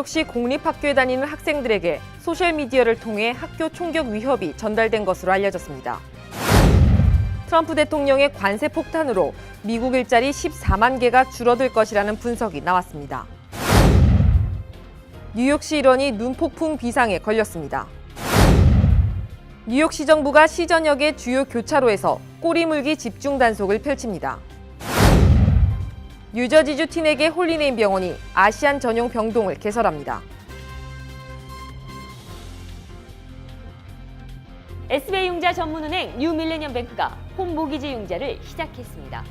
뉴욕시 공립학교에 다니는 학생들에게 소셜미디어를 통해 학교 총격 위협이 전달된 것으로 알려졌습니다. 트럼프 대통령의 관세 폭탄으로 미국 일자리 14만 개가 줄어들 것이라는 분석이 나왔습니다. 뉴욕시 일원이 눈폭풍 비상에 걸렸습니다. 뉴욕시 정부가 시전역의 주요 교차로에서 꼬리물기 집중 단속을 펼칩니다. 뉴저지주 티넥의 홀리네임 병원이 아시안 전용 병동을 개설합니다. SBI 융자 전문은행 뉴밀레니엄뱅크가 홈모기지 융자를 시작했습니다.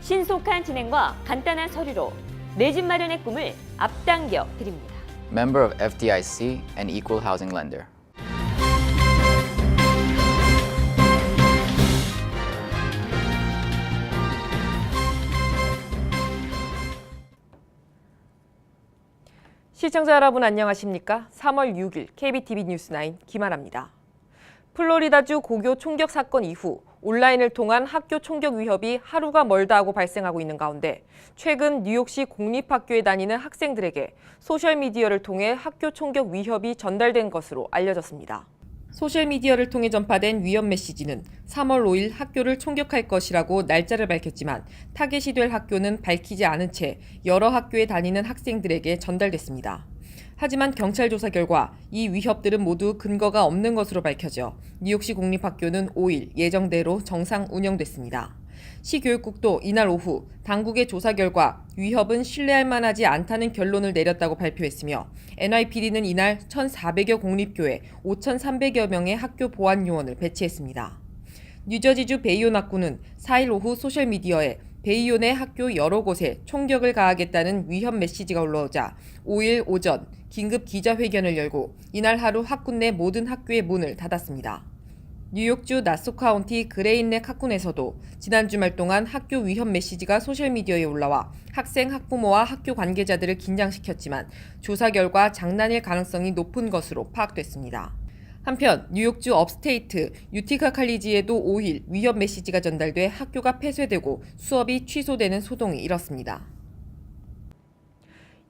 신속한 진행과 간단한 서류로 내 집 마련의 꿈을 앞당겨 드립니다. Member of FDIC and Equal Housing Lender. 시청자 여러분 안녕하십니까? 3월 6일 KBTV 뉴스9 김아라입니다. 플로리다주 고교 총격 사건 이후 온라인을 통한 학교 총격 위협이 하루가 멀다 하고 발생하고 있는 가운데 최근 뉴욕시 공립학교에 다니는 학생들에게 소셜미디어를 통해 학교 총격 위협이 전달된 것으로 알려졌습니다. 소셜미디어를 통해 전파된 위협 메시지는 3월 5일 학교를 총격할 것이라고 날짜를 밝혔지만 타겟이 될 학교는 밝히지 않은 채 여러 학교에 다니는 학생들에게 전달됐습니다. 하지만 경찰 조사 결과 이 위협들은 모두 근거가 없는 것으로 밝혀져 뉴욕시 공립학교는 5일 예정대로 정상 운영됐습니다. 시교육국도 이날 오후 당국의 조사 결과 위협은 신뢰할 만하지 않다는 결론을 내렸다고 발표했으며 NYPD는 이날 1,400여 공립교회 5,300여 명의 학교 보안 요원을 배치했습니다. 뉴저지주 베이온 학구는 4일 오후 소셜미디어에 베이온의 학교 여러 곳에 총격을 가하겠다는 위협 메시지가 올라오자 5일 오전 긴급 기자회견을 열고 이날 하루 학구 내 모든 학교의 문을 닫았습니다. 뉴욕주 나소 카운티 그레인렉 학군에서도 지난 주말 동안 학교 위협 메시지가 소셜미디어에 올라와 학생, 학부모와 학교 관계자들을 긴장시켰지만 조사 결과 장난일 가능성이 높은 것으로 파악됐습니다. 한편 뉴욕주 업스테이트 유티카 칼리지에도 5일 위협 메시지가 전달돼 학교가 폐쇄되고 수업이 취소되는 소동이 일었습니다.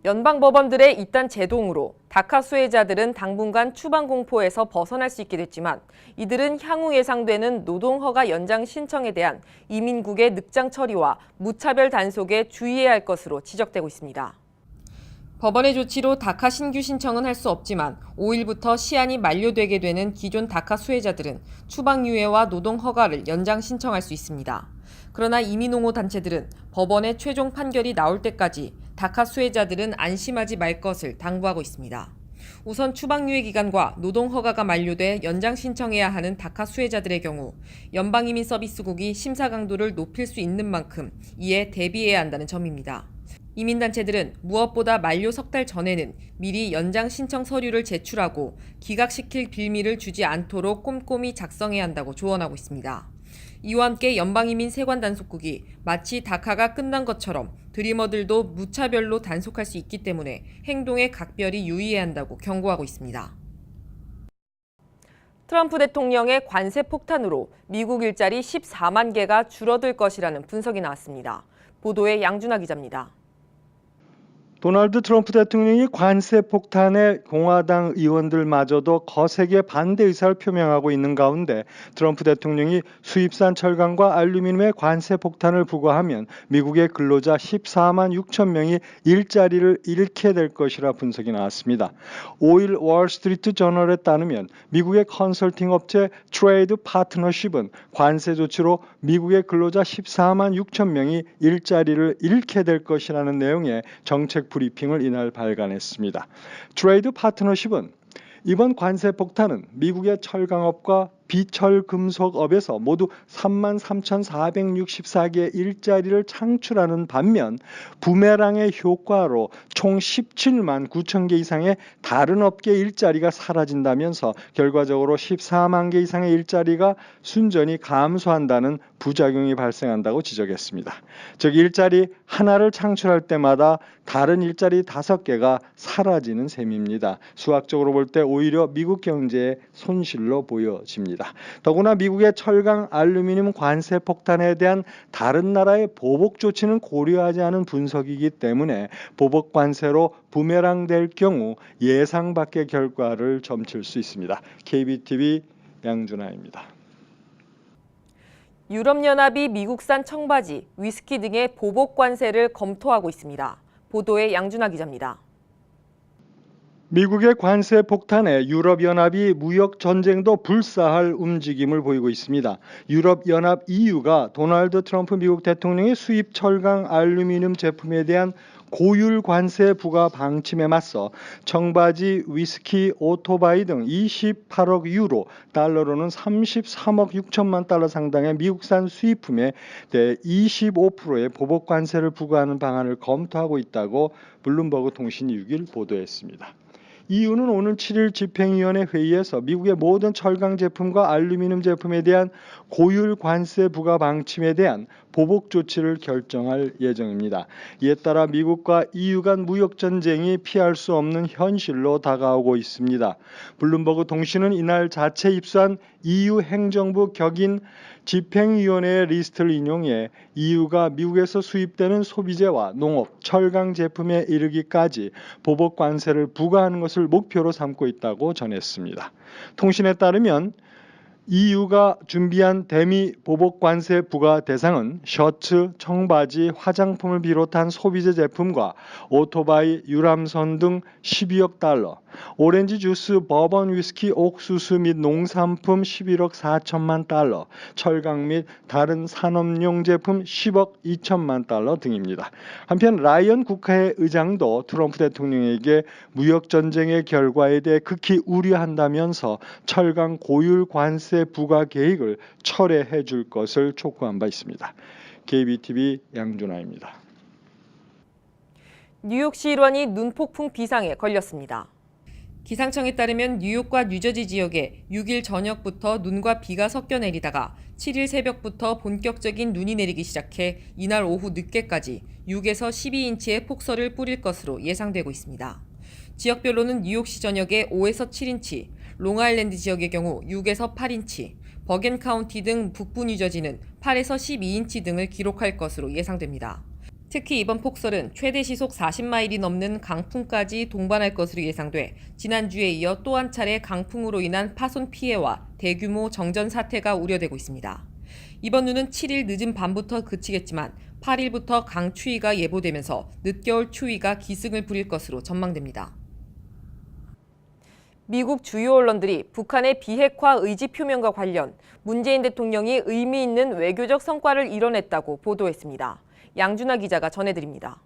연방법원들의 이딴 제동으로 다카 수혜자들은 당분간 추방 공포에서 벗어날 수 있게 됐지만 이들은 향후 예상되는 노동허가 연장 신청에 대한 이민국의 늑장 처리와 무차별 단속에 주의해야 할 것으로 지적되고 있습니다. 법원의 조치로 다카 신규 신청은 할 수 없지만 5일부터 시한이 만료되게 되는 기존 다카 수혜자들은 추방유예와 노동허가를 연장 신청할 수 있습니다. 그러나 이민옹호 단체들은 법원의 최종 판결이 나올 때까지 다카 수혜자들은 안심하지 말 것을 당부하고 있습니다. 우선 추방유예 기간과 노동허가가 만료돼 연장 신청해야 하는 다카 수혜자들의 경우 연방이민서비스국이 심사 강도를 높일 수 있는 만큼 이에 대비해야 한다는 점입니다. 이민단체들은 무엇보다 만료 석 달 전에는 미리 연장 신청 서류를 제출하고 기각시킬 빌미를 주지 않도록 꼼꼼히 작성해야 한다고 조언하고 있습니다. 이와 함께 연방이민 세관단속국이 마치 다카가 끝난 것처럼 드리머들도 무차별로 단속할 수 있기 때문에 행동에 각별히 유의해야 한다고 경고하고 있습니다. 트럼프 대통령의 관세 폭탄으로 미국 일자리 14만 개가 줄어들 것이라는 분석이 나왔습니다. 보도에 양준하 기자입니다. 도널드 트럼프 대통령이 관세 폭탄에 공화당 의원들마저도 거세게 반대 의사를 표명하고 있는 가운데 트럼프 대통령이 수입산 철강과 알루미늄의 관세 폭탄을 부과하면 미국의 근로자 14만 6천 명이 일자리를 잃게 될 것이라 분석이 나왔습니다. 5일 월스트리트 저널에 따르면 미국의 컨설팅 업체 트레이드 파트너십은 관세 조치로 미국의 근로자 14만 6천 명이 일자리를 잃게 될 것이라는 내용의 정책 브리핑을 이날 발간했습니다. 트레이드 파트너십은 이번 관세 폭탄은 미국의 철강업과 비철금속업에서 모두 33,464개의 일자리를 창출하는 반면 부메랑의 효과로 총 17만 9천 개 이상의 다른 업계의 일자리가 사라진다면서 결과적으로 14만 개 이상의 일자리가 순전히 감소한다는 부작용이 발생한다고 지적했습니다. 즉 일자리 하나를 창출할 때마다 다른 일자리 5개가 사라지는 셈입니다. 수학적으로 볼 때 오히려 미국 경제의 손실로 보여집니다. 있습니다. 더구나 미국의 철강, 알루미늄 관세 폭탄에 대한 다른 나라의 보복 조치는 고려하지 않은 분석이기 때문에 보복 관세로 부메랑 될 경우 예상 밖의 결과를 점칠 수 있습니다. KBTV 양준하입니다. 유럽연합이 미국산 청바지, 위스키 등의 보복 관세를 검토하고 있습니다. 보도에 양준하 기자입니다. 미국의 관세 폭탄에 유럽연합이 무역 전쟁도 불사할 움직임을 보이고 있습니다. 유럽연합 EU가 도널드 트럼프 미국 대통령의 수입 철강 알루미늄 제품에 대한 고율 관세 부과 방침에 맞서 청바지, 위스키, 오토바이 등 28억 유로, 달러로는 33억 6천만 달러 상당의 미국산 수입품에 대해 25%의 보복 관세를 부과하는 방안을 검토하고 있다고 블룸버그 통신이 6일 보도했습니다. EU는 오는 7일 집행위원회 회의에서 미국의 모든 철강 제품과 알루미늄 제품에 대한 고율 관세 부과 방침에 대한 보복 조치를 결정할 예정입니다. 이에 따라 미국과 EU 간 무역 전쟁이 피할 수 없는 현실로 다가오고 있습니다. 블룸버그 통신은 이날 자체 입수한 EU 행정부 격인 집행위원회의 리스트를 인용해 EU가 미국에서 수입되는 소비재와 농업, 철강 제품에 이르기까지 보복 관세를 부과하는 것을 목표로 삼고 있다고 전했습니다. 통신에 따르면 EU가 준비한 대미 보복 관세 부과 대상은 셔츠, 청바지, 화장품을 비롯한 소비재 제품과 오토바이, 유람선 등 12억 달러, 오렌지 주스, 버번 위스키, 옥수수 및 농산품 11억 4천만 달러, 철강 및 다른 산업용 제품 10억 2천만 달러 등입니다. 한편 라이언 국회 의장도 트럼프 대통령에게 무역 전쟁의 결과에 대해 극히 우려한다면서 철강 고율 관세 부과 계획을 철회해 줄 것을 촉구한 바 있습니다. KBTV 양준하입니다. 뉴욕시 일원이 눈폭풍 비상에 걸렸습니다. 기상청에 따르면 뉴욕과 뉴저지 지역에 6일 저녁부터 눈과 비가 섞여 내리다가 7일 새벽부터 본격적인 눈이 내리기 시작해 이날 오후 늦게까지 6에서 12인치의 폭설을 뿌릴 것으로 예상되고 있습니다. 지역별로는 뉴욕시 전역에 5에서 7인치, 롱아일랜드 지역의 경우 6에서 8인치, 버겐 카운티 등 북부 뉴저지는 8에서 12인치 등을 기록할 것으로 예상됩니다. 특히 이번 폭설은 최대 시속 40마일이 넘는 강풍까지 동반할 것으로 예상돼 지난주에 이어 또 한 차례 강풍으로 인한 파손 피해와 대규모 정전 사태가 우려되고 있습니다. 이번 눈은 7일 늦은 밤부터 그치겠지만 8일부터 강추위가 예보되면서 늦겨울 추위가 기승을 부릴 것으로 전망됩니다. 미국 주요 언론들이 북한의 비핵화 의지 표명과 관련 문재인 대통령이 의미 있는 외교적 성과를 이뤄냈다고 보도했습니다. 양준하 기자가 전해드립니다.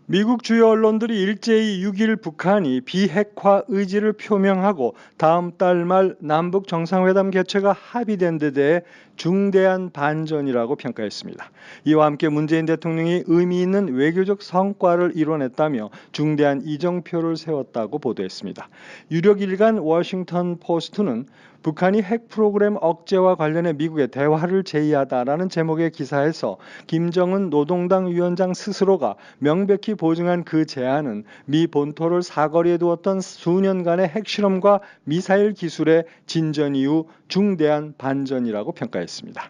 미국 주요 언론들이 일제히 6일 북한이 비핵화 의지를 표명하고 다음 달 말 남북 정상회담 개최가 합의된 데 대해 중대한 반전이라고 평가했습니다. 이와 함께 문재인 대통령이 의미 있는 외교적 성과를 이뤄냈다며 중대한 이정표를 세웠다고 보도했습니다. 유력 일간 워싱턴 포스트는 북한이 핵 프로그램 억제와 관련해 미국의 대화를 제의하다라는 제목의 기사에서 김정은 노동당 위원장 스스로가 명백히 보증한 그 제안은 미 본토를 사거리에 두었던 수년간의 핵실험과 미사일 기술의 진전 이후 중대한 반전이라고 평가했습니다.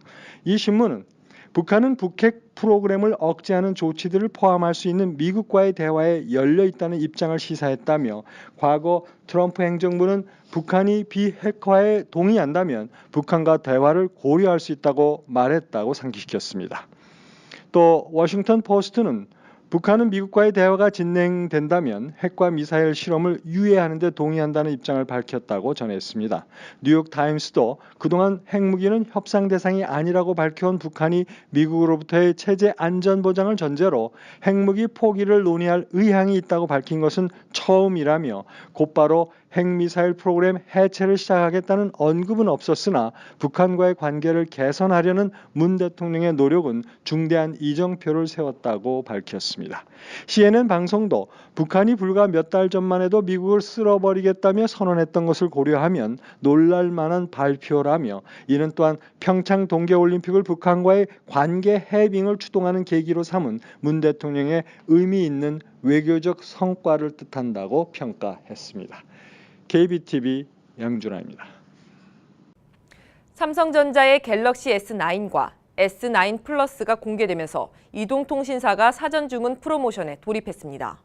이 신문은 북한은 북핵 프로그램을 억제하는 조치들을 포함할 수 있는 미국과의 대화에 열려 있다는 입장을 시사했다며 과거 트럼프 행정부는 북한이 비핵화에 동의한다면 북한과 대화를 고려할 수 있다고 말했다고 상기시켰습니다. 또 워싱턴 포스트는 북한은 미국과의 대화가 진행된다면 핵과 미사일 실험을 유예하는 데 동의한다는 입장을 밝혔다고 전했습니다. 뉴욕타임스도 그동안 핵무기는 협상 대상이 아니라고 밝혀온 북한이 미국으로부터의 체제 안전 보장을 전제로 핵무기 포기를 논의할 의향이 있다고 밝힌 것은 처음이라며 곧바로 핵미사일 프로그램 해체를 시작하겠다는 언급은 없었으나 북한과의 관계를 개선하려는 문 대통령의 노력은 중대한 이정표를 세웠다고 밝혔습니다. CNN 방송도 북한이 불과 몇 달 전만 해도 미국을 쓸어버리겠다며 선언했던 것을 고려하면 놀랄 만한 발표라며 이는 또한 평창 동계올림픽을 북한과의 관계 해빙을 추동하는 계기로 삼은 문 대통령의 의미 있는 외교적 성과를 뜻한다고 평가했습니다. KBTV 양준하입니다. 삼성전자의 갤럭시 S9과 S9 플러스가 공개되면서 이동통신사가 사전 주문 프로모션에 돌입했습니다.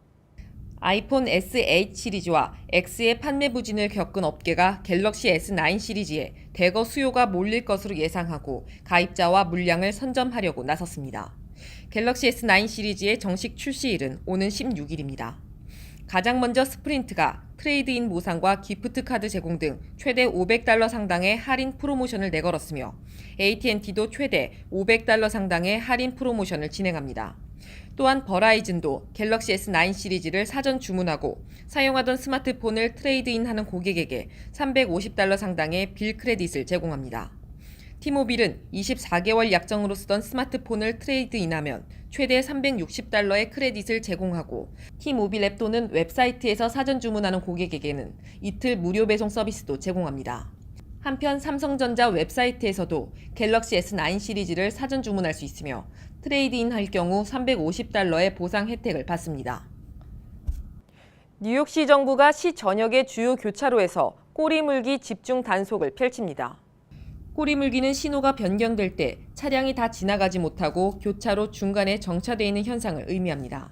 아이폰 S8 시리즈와 X의 판매 부진을 겪은 업계가 갤럭시 S9 시리즈에 대거 수요가 몰릴 것으로 예상하고 가입자와 물량을 선점하려고 나섰습니다. 갤럭시 S9 시리즈의 정식 출시일은 오는 16일입니다. 가장 먼저 스프린트가 트레이드인 보상과 기프트 카드 제공 등 최대 $500 상당의 할인 프로모션을 내걸었으며 AT&T도 최대 $500 상당의 할인 프로모션을 진행합니다. 또한 버라이즌도 갤럭시 S9 시리즈를 사전 주문하고 사용하던 스마트폰을 트레이드인하는 고객에게 $350 상당의 빌 크레딧을 제공합니다. T모빌은 24개월 약정으로 쓰던 스마트폰을 트레이드인하면 최대 $360의 크레딧을 제공하고 T모빌 앱 또는 웹사이트에서 사전 주문하는 고객에게는 이틀 무료 배송 서비스도 제공합니다. 한편 삼성전자 웹사이트에서도 갤럭시 S9 시리즈를 사전 주문할 수 있으며 트레이드인 할 경우 $350의 보상 혜택을 받습니다. 뉴욕시 정부가 시 전역의 주요 교차로에서 꼬리물기 집중 단속을 펼칩니다. 꼬리물기는 신호가 변경될 때 차량이 다 지나가지 못하고 교차로 중간에 정차되어 있는 현상을 의미합니다.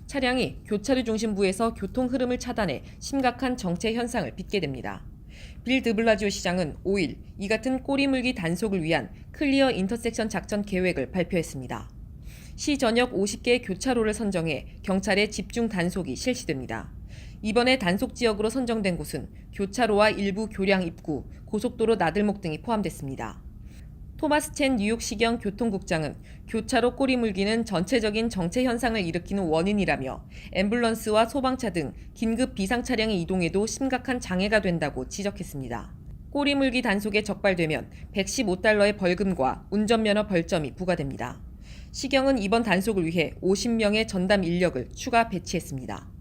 차량이 교차로 중심부에서 교통 흐름을 차단해 심각한 정체 현상을 빚게 됩니다. 빌 드블라지오 시장은 5일 이 같은 꼬리물기 단속을 위한 클리어 인터섹션 작전 계획을 발표했습니다. 시 전역 50개의 교차로를 선정해 경찰의 집중 단속이 실시됩니다. 이번에 단속 지역으로 선정된 곳은 교차로와 일부 교량 입구, 고속도로 나들목 등이 포함됐습니다. 토마스 첸 뉴욕시경 교통국장은 교차로 꼬리물기는 전체적인 정체 현상을 일으키는 원인이라며 앰뷸런스와 소방차 등 긴급 비상 차량의 이동에도 심각한 장애가 된다고 지적했습니다. 꼬리물기 단속에 적발되면 $115의 벌금과 운전면허 벌점이 부과됩니다. 시경은 이번 단속을 위해 50명의 전담 인력을 추가 배치했습니다.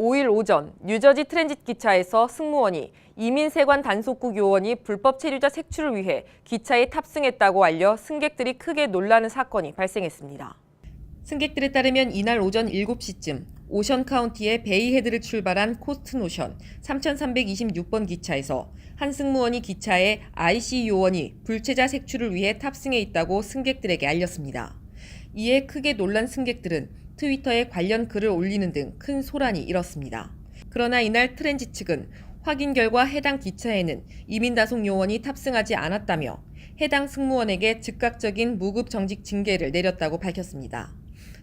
5일 오전 뉴저지 트랜짓 기차에서 승무원이 이민세관 단속국 요원이 불법 체류자 색출을 위해 기차에 탑승했다고 알려 승객들이 크게 놀라는 사건이 발생했습니다. 승객들에 따르면 이날 오전 7시쯤 오션 카운티의 베이헤드를 출발한 코스트 노션 3326번 기차에서 한 승무원이 기차에 IC 요원이 불체자 색출을 위해 탑승해 있다고 승객들에게 알렸습니다. 이에 크게 놀란 승객들은 트위터에 관련 글을 올리는 등 큰 소란이 일었습니다. 그러나 이날 트랜짓 측은 확인 결과 해당 기차에는 이민다속 요원이 탑승하지 않았다며 해당 승무원에게 즉각적인 무급 정직 징계를 내렸다고 밝혔습니다.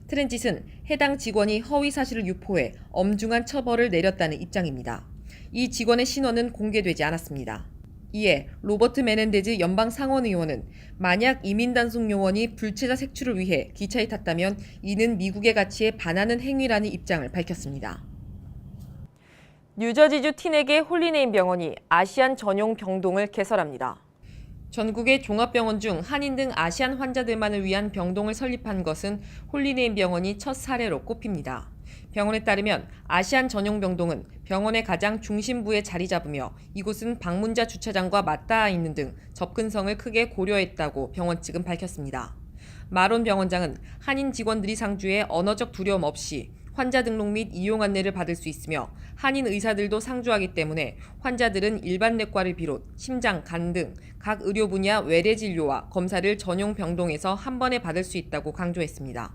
트랜짓은 해당 직원이 허위 사실을 유포해 엄중한 처벌을 내렸다는 입장입니다. 이 직원의 신원은 공개되지 않았습니다. 이에 로버트 메넨데즈 연방 상원의원은 만약 이민단속 요원이 불체자 색출을 위해 기차에 탔다면 이는 미국의 가치에 반하는 행위라는 입장을 밝혔습니다. 뉴저지주 티넥의 홀리네임 병원이 아시안 전용 병동을 개설합니다. 전국의 종합병원 중 한인 등 아시안 환자들만을 위한 병동을 설립한 것은 홀리네임 병원이 첫 사례로 꼽힙니다. 병원에 따르면 아시안 전용 병동은 병원의 가장 중심부에 자리 잡으며 이곳은 방문자 주차장과 맞닿아 있는 등 접근성을 크게 고려했다고 병원 측은 밝혔습니다. 마론 병원장은 한인 직원들이 상주해 언어적 두려움 없이 환자 등록 및 이용 안내를 받을 수 있으며 한인 의사들도 상주하기 때문에 환자들은 일반 내과를 비롯 심장, 간 등 각 의료 분야 외래 진료와 검사를 전용 병동에서 한 번에 받을 수 있다고 강조했습니다.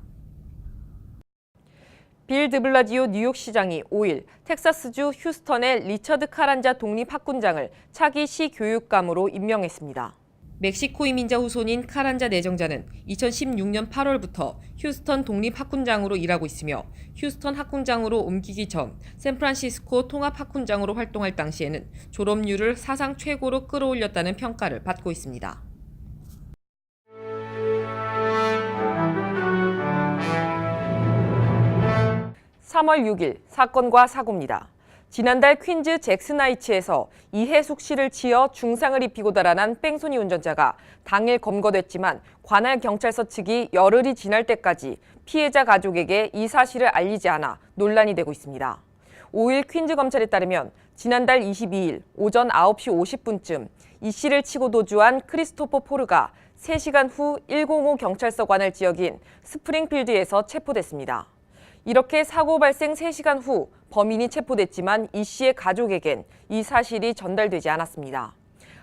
빌 드블라지오 뉴욕시장이 5일 텍사스주 휴스턴의 리처드 카란자 독립학군장을 차기 시 교육감으로 임명했습니다. 멕시코 이민자 후손인 카란자 내정자는 2016년 8월부터 휴스턴 독립학군장으로 일하고 있으며 휴스턴 학군장으로 옮기기 전 샌프란시스코 통합학군장으로 활동할 당시에는 졸업률을 사상 최고로 끌어올렸다는 평가를 받고 있습니다. (3월 6일) 사건과 사고입니다. 지난달 퀸즈 잭슨하이츠에서 이해숙 씨를 치어 중상을 입히고 달아난 뺑소니 운전자가 당일 검거됐지만 관할 경찰서 측이 열흘이 지날 때까지 피해자 가족에게 이 사실을 알리지 않아 논란이 되고 있습니다. 5일 퀸즈 검찰에 따르면 지난달 22일 오전 9시 50분쯤 이 씨를 치고 도주한 크리스토퍼 포르가 3시간 후 105 경찰서 관할 지역인 스프링필드에서 체포됐습니다. 이렇게 사고 발생 3시간 후 범인이 체포됐지만 이 씨의 가족에겐 이 사실이 전달되지 않았습니다.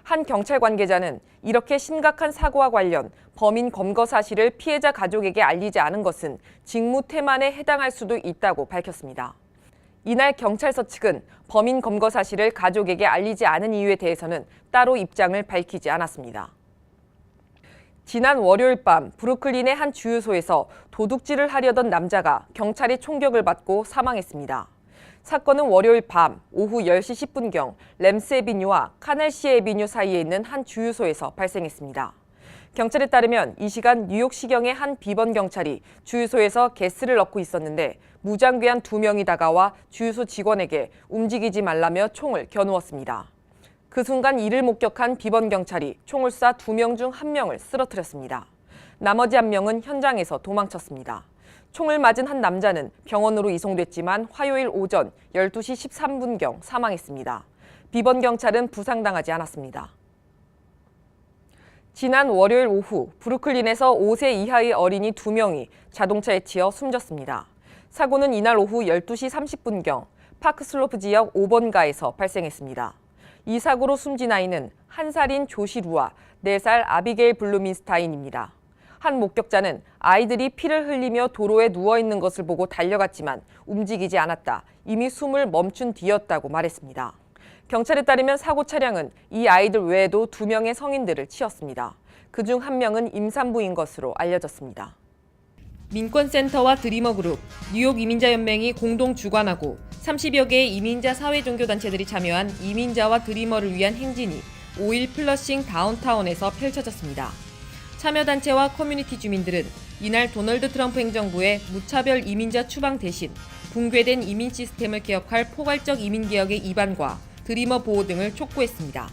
한 경찰 관계자는 이렇게 심각한 사고와 관련 범인 검거 사실을 피해자 가족에게 알리지 않은 것은 직무 태만에 해당할 수도 있다고 밝혔습니다. 이날 경찰서 측은 범인 검거 사실을 가족에게 알리지 않은 이유에 대해서는 따로 입장을 밝히지 않았습니다. 지난 월요일 밤 브루클린의 한 주유소에서 도둑질을 하려던 남자가 경찰의 총격을 받고 사망했습니다. 사건은 월요일 밤 오후 10시 10분경 램스 애비뉴와 카넬시 애비뉴 사이에 있는 한 주유소에서 발생했습니다. 경찰에 따르면 이 시간 뉴욕시경의 한 비번 경찰이 주유소에서 가스를 넣고 있었는데 무장괴한 2명이 다가와 주유소 직원에게 움직이지 말라며 총을 겨누었습니다. 그 순간 이를 목격한 비번 경찰이 총을 쏴 2명 중 1명을 쓰러뜨렸습니다. 나머지 1명은 현장에서 도망쳤습니다. 총을 맞은 한 남자는 병원으로 이송됐지만 화요일 오전 12시 13분경 사망했습니다. 비번 경찰은 부상당하지 않았습니다. 지난 월요일 오후 브루클린에서 5세 이하의 어린이 2명이 자동차에 치여 숨졌습니다. 사고는 이날 오후 12시 30분경 파크슬로프 지역 5번가에서 발생했습니다. 이 사고로 숨진 아이는 1살인 조시루와 4살 아비게일 블루민스타인입니다. 한 목격자는 아이들이 피를 흘리며 도로에 누워있는 것을 보고 달려갔지만 움직이지 않았다. 이미 숨을 멈춘 뒤였다고 말했습니다. 경찰에 따르면 사고 차량은 이 아이들 외에도 2명의 성인들을 치었습니다. 그중 1명은 임산부인 것으로 알려졌습니다. 민권센터와 드리머그룹, 뉴욕 이민자연맹이 공동 주관하고 30여 개의 이민자 사회종교단체들이 참여한 이민자와 드리머를 위한 행진이 5일 플러싱 다운타운에서 펼쳐졌습니다. 참여단체와 커뮤니티 주민들은 이날 도널드 트럼프 행정부의 무차별 이민자 추방 대신 붕괴된 이민 시스템을 개혁할 포괄적 이민개혁의 입안과 드리머 보호 등을 촉구했습니다.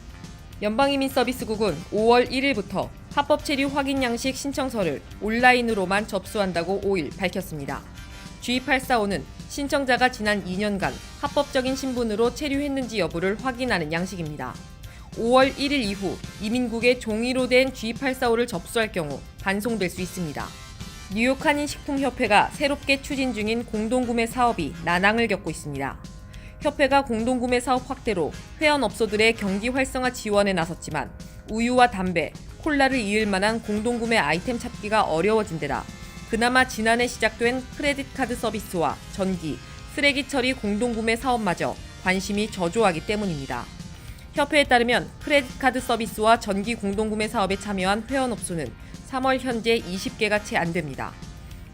연방이민서비스국은 5월 1일부터 합법 체류 확인 양식 신청서를 온라인으로만 접수한다고 5일 밝혔습니다. G845는 신청자가 지난 2년간 합법적인 신분으로 체류했는지 여부를 확인하는 양식입니다. 5월 1일 이후 이민국에 종이로 된 G845를 접수할 경우 반송될 수 있습니다. 뉴욕 한인식품협회가 새롭게 추진 중인 공동구매 사업이 난항을 겪고 있습니다. 협회가 공동구매 사업 확대로 회원업소들의 경기 활성화 지원에 나섰지만 우유와 담배, 콜라를 이을 만한 공동구매 아이템 찾기가 어려워진 데다 그나마 지난해 시작된 크레딧 카드 서비스와 전기, 쓰레기 처리 공동구매 사업마저 관심이 저조하기 때문입니다. 협회에 따르면 크레딧 카드 서비스와 전기 공동구매 사업에 참여한 회원업소는 3월 현재 20개가 채 안 됩니다.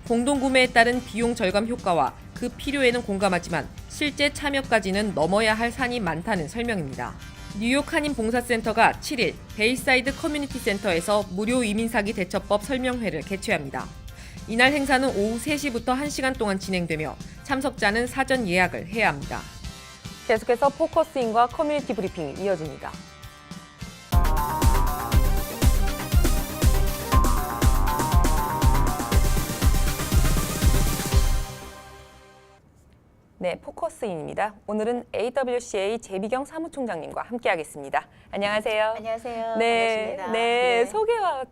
공동구매에 따른 비용 절감 효과와 그 필요에는 공감하지만 실제 참여까지는 넘어야 할 산이 많다는 설명입니다. 뉴욕 한인봉사센터가 7일 베이사이드 커뮤니티 센터에서 무료 이민사기 대처법 설명회를 개최합니다. 이날 행사는 오후 3시부터 1시간 동안 진행되며 참석자는 사전 예약을 해야 합니다. 계속해서 포커스인과 커뮤니티 브리핑이 이어집니다. 네, 포커스인입니다. 오늘은 AWCA 제비경 사무총장님과 함께하겠습니다. 안녕하세요. 안녕하세요. 네, 반갑습니다. 네,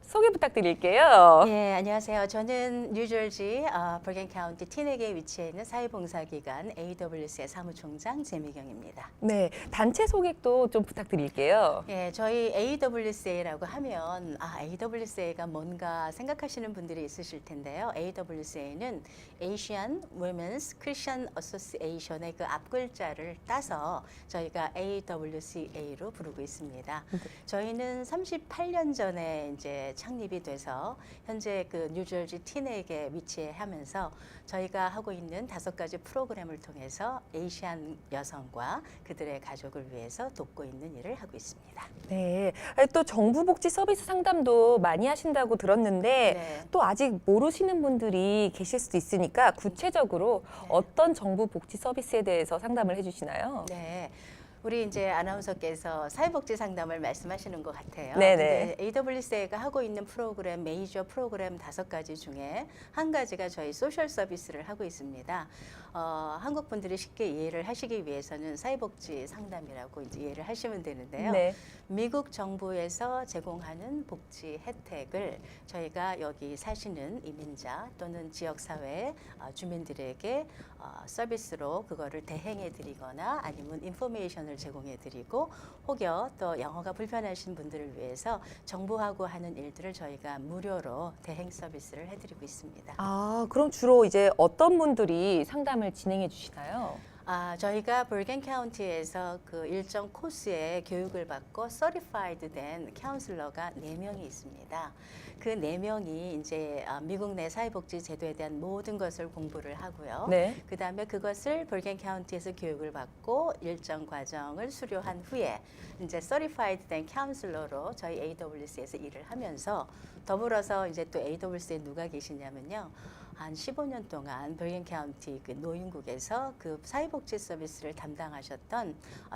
소개 부탁드릴게요. 네, 안녕하세요. 저는 뉴저지 버겐 카운티 티넥에 위치해 있는 사회봉사기관 AWC의 사무총장 재미경입니다. 네, 단체 소개도 좀 부탁드릴게요. 예, 저희 AWCA라고 하면 AWCA가 뭔가 생각하시는 분들이 있으실 텐데요. AWCA는 Asian Women's Christian Association의 그 앞글자를 따서 저희가 AWCA로 부르고 있습니다. 저희는 38년 전에 이제 창립이 돼서 현재 그 뉴저지 티넥에 위치하면서 저희가 하고 있는 5가지 프로그램을 통해서 아시안 여성과 그들의 가족을 위해서 돕고 있는 일을 하고 있습니다. 네, 또 정부 복지 서비스 상담도 많이 하신다고 들었는데 네. 또 아직 모르시는 분들이 계실 수도 있으니까 구체적으로 어떤 정부 복지 서비스에 대해서 상담을 해주시나요? 네. 우리 이제 아나운서께서 사회복지 상담을 말씀하시는 것 같아요. 네네. 근데 AWCA가 하고 있는 프로그램, 메이저 프로그램 5가지 중에 한 가지가 저희 소셜 서비스를 하고 있습니다. 한국 분들이 쉽게 이해를 하시기 위해서는 사회복지 상담이라고 이제 이해를 하시면 되는데요. 네. 미국 정부에서 제공하는 복지 혜택을 저희가 여기 사시는 이민자 또는 지역사회 주민들에게 서비스로 그거를 대행해 드리거나 아니면 인포메이션을 지원을 제공해드리고 혹여 또 영어가 불편하신 분들을 위해서 정부하고 하는 일들을 저희가 무료로 대행 서비스를 해드리고 있습니다. 아, 그럼 주로 이제 어떤 분들이 상담을 진행해 주시나요? 저희가 버겐 카운티에서 그 일정 코스의 교육을 받고 서티파이드 된 카운슬러가 4명이 있습니다. 그 4명이 이제 미국 내 사회복지 제도에 대한 모든 것을 공부를 하고요. 네. 그다음에 그것을 버겐 카운티에서 교육을 받고 일정 과정을 수료한 후에 이제 서티파이드 된 카운슬러로 저희 AWC에서 일을 하면서 더불어서 이제 또 AWC에 누가 계시냐면요. 한 15년 동안 버겐 카운티 그 노인국에서 그 사회복지 서비스를 담당하셨던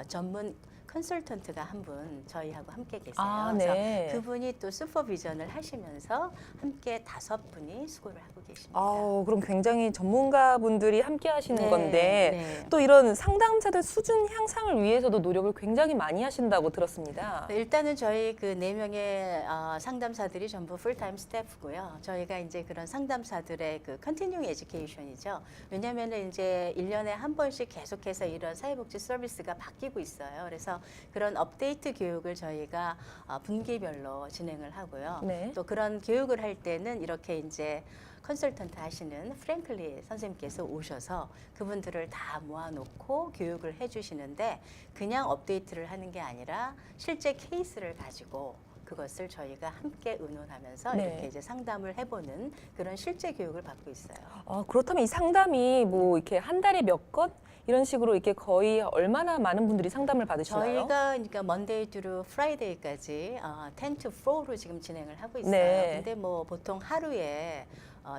전문 컨설턴트가 한 분 저희하고 함께 계세요. 아, 그래서 네. 그분이 또 슈퍼비전을 하시면서 함께 5분이 수고를 하고 계십니다. 그럼 굉장히 전문가분들이 함께 하시는 네, 건데 네. 또 이런 상담자들 수준 향상을 위해서도 노력을 굉장히 많이 하신다고 들었습니다. 네, 일단은 저희 그 4명의 상담사들이 전부 풀타임 스태프고요. 저희가 이제 그런 상담사들의 그 컨티뉴잉 에듀케이션이죠. 왜냐하면 이제 1년에 한 번씩 계속해서 이런 사회복지 서비스가 바뀌고 있어요. 그래서 그런 업데이트 교육을 저희가 분기별로 진행을 하고요. 네. 또 그런 교육을 할 때는 이렇게 이제 컨설턴트 하시는 프랭클리 선생님께서 오셔서 그분들을 다 모아놓고 교육을 해주시는데 그냥 업데이트를 하는 게 아니라 실제 케이스를 가지고 그것을 저희가 함께 의논하면서 네. 이렇게 이제 상담을 해보는 그런 실제 교육을 받고 있어요. 그렇다면 이 상담이 뭐 이렇게 한 달에 몇 건? 이런 식으로 이렇게 거의 얼마나 많은 분들이 상담을 받으시나요? 저희가 그러니까 먼데이 투 프라이데이까지 10 to 4로 지금 진행을 하고 있어요. 네. 근데 뭐 보통 하루에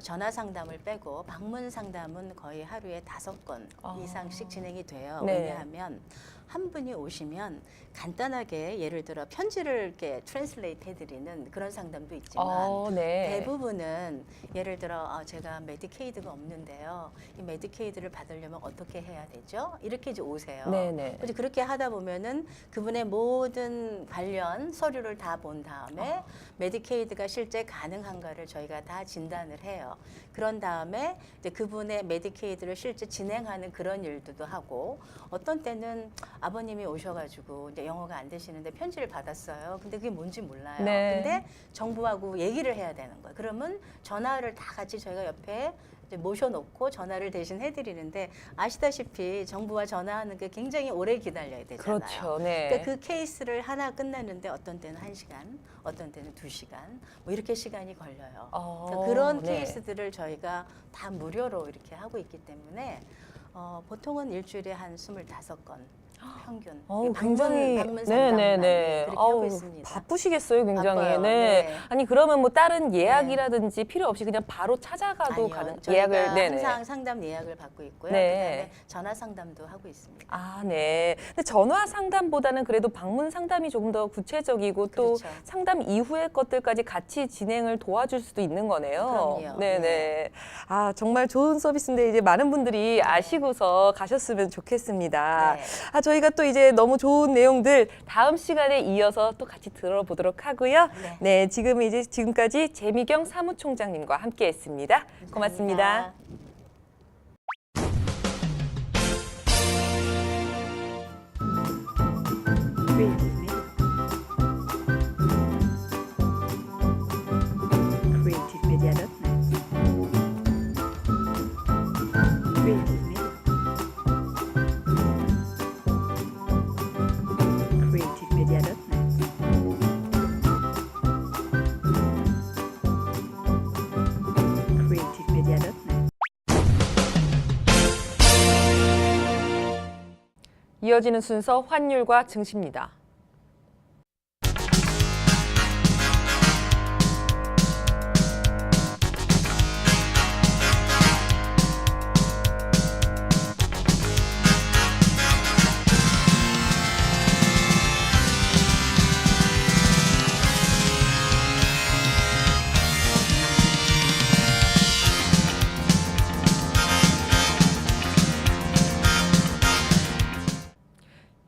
전화 상담을 빼고 방문 상담은 거의 하루에 5건 이상씩 진행이 돼요. 네. 왜냐하면 한 분이 오시면 간단하게 예를 들어 편지를 이렇게 트랜슬레이트 해드리는 그런 상담도 있지만 네. 대부분은 예를 들어 제가 메디케이드가 없는데요. 이 메디케이드를 받으려면 어떻게 해야 되죠? 이렇게 이제 오세요. 네네. 그래서 그렇게 하다 보면은 그분의 모든 관련 서류를 다 본 다음에 메디케이드가 실제 가능한가를 저희가 다 진단을 해요. 그런 다음에 이제 그분의 메디케이드를 실제 진행하는 그런 일들도 하고 어떤 때는 아버님이 오셔가지고 이제 영어가 안 되시는데 편지를 받았어요. 근데 그게 뭔지 몰라요. 네. 근데 정부하고 얘기를 해야 되는 거예요. 그러면 전화를 다 같이 저희가 옆에 이제 모셔놓고 전화를 대신 해드리는데 아시다시피 정부와 전화하는 게 굉장히 오래 기다려야 되잖아요. 그렇죠. 네. 그러니까 그 케이스를 하나 끝내는데 어떤 때는 1시간, 어떤 때는 2시간 뭐 이렇게 시간이 걸려요. 그래서 그런 네. 케이스들을 저희가 다 무료로 이렇게 하고 있기 때문에 보통은 일주일에 한 25건 평균. 굉장히 방문 상담만 그렇게 하고 아우, 있습니다. 바쁘시겠어요, 굉장히. 바빠요. 네. 네. 아니 그러면 뭐 다른 예약이라든지 필요 없이 그냥 바로 찾아가도 아니요, 가능 저희가 예약을 항상 상담 예약을 받고 있고요. 네. 그다음에 전화 상담도 하고 있습니다. 아, 네. 근데 전화 상담보다는 그래도 방문 상담이 조금 더 구체적이고 또 그렇죠. 상담 이후의 것들까지 같이 진행을 도와줄 수도 있는 거네요. 그럼요. 네네. 네. 아, 정말 좋은 서비스인데 이제 많은 분들이 아시고서 가셨으면 좋겠습니다. 네. 저희가 또 이제 너무 좋은 내용들 다음 시간에 이어서 또 같이 들어보도록 하고요. 네. 지금까지 재미경 사무총장님과 함께했습니다. 고맙습니다. creativemedia.net. creativemedia.net. creativemedia.net. 이어지는 순서 환율과 증시입니다.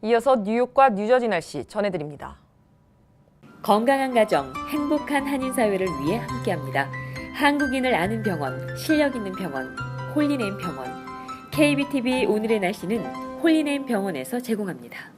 이어서 뉴욕과 뉴저지 날씨 전해드립니다. 건강한 가정, 행복한 한인 사회를 위해 함께합니다. 한국인을 아는 병원, 실력 있는 병원, 홀리네임 병원. KBTV 오늘의 날씨는 홀리네임 병원에서 제공합니다.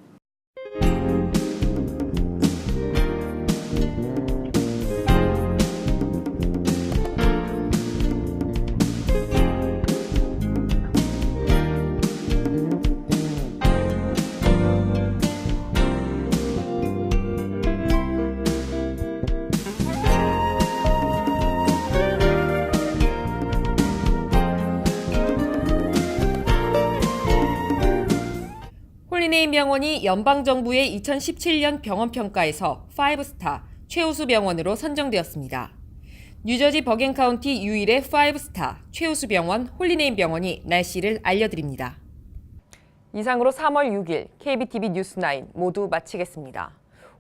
홀리네임 병원이 연방정부의 2017년 병원평가에서 5스타 최우수 병원으로 선정되었습니다. 뉴저지 버겐 카운티 유일의 5스타 최우수 병원 홀리네임 병원이 날씨를 알려드립니다. 이상으로 3월 6일 KBTV 뉴스9 모두 마치겠습니다.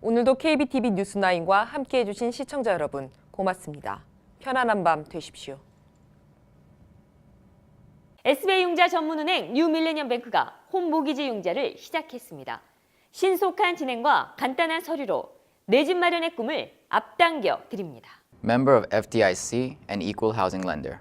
오늘도 KBTV 뉴스9과 함께해 주신 시청자 여러분 고맙습니다. 편안한 밤 되십시오. SBI융자 전문은행 뉴밀레니엄뱅크가 홈모기지 융자를 시작했습니다. 신속한 진행과 간단한 서류로 내 집 마련의 꿈을 앞당겨 드립니다. Member of FDIC and Equal Housing Lender.